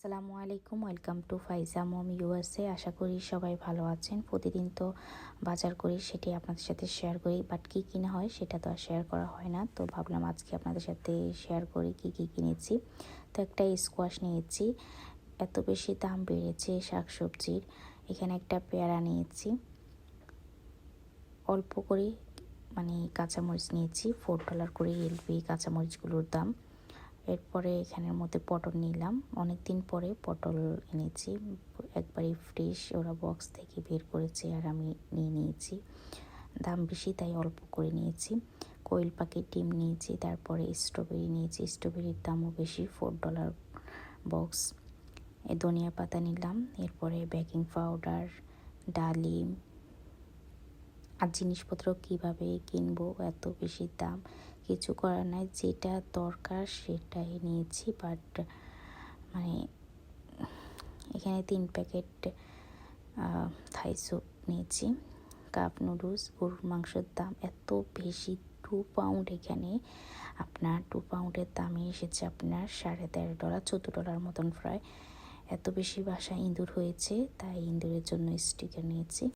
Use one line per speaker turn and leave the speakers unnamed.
আসসালামু আলাইকুম, welcome to Faiza mom USA. আশা করি সবাই ভালো আছেন। প্রতিদিন তো বাজার করি, সেটি আপনাদের সাথে শেয়ার করি, বাট কী কিনা হয় সেটা তো আর শেয়ার করা হয় না। তো ভাবলাম আজকে আপনাদের সাথে শেয়ার করি কী কী কিনেছি। তো একটা স্কোয়াশ নিয়েছি, এত বেশি দাম বেড়েছে শাকসবজির। এখানে একটা পেয়ারা নিয়েছি, অল্প করে কাঁচামরিচ নিয়েছি, $4 করে এলপি কাঁচামরিচগুলোর দাম। এরপরে এখানের মধ্যে পটল নিলাম, অনেক দিন পরে পটল এনেছি, একবারই ফ্রেশ, ওরা বক্স থেকে বের করেছে আর আমি নিয়ে নিয়েছি। দাম বেশি তাই অল্প করে নিয়েছি। কোয়েল পাখির ডিম নিয়েছি, তারপরে স্ট্রবেরি নিয়েছি, স্ট্রবেরির দামও বেশি, $4 বক্স। ধনিয়া পাতা নিলাম, এরপরে বেকিং পাউডার, ডালিম আর জিনিসপত্র কিভাবে কিনবো, এত বেশি দাম, কিছু করার নাই, যেটা দরকার সেটাই নিয়েছি। বাট এখানে 3 প্যাকেট থাই স্যুপ নিয়েছি, কাপ নুডলস। গরুর মাংসের দাম এত বেশি, 2 পাউন্ড, এখানে আপনার 2 পাউন্ডের দামে এসেছে আপনার $13.5, $14 মতন প্রায়। এত বেশি বাসায় ইঁদুর হয়েছে, তাই ইঁদুরের জন্য স্টিকার নিয়েছি।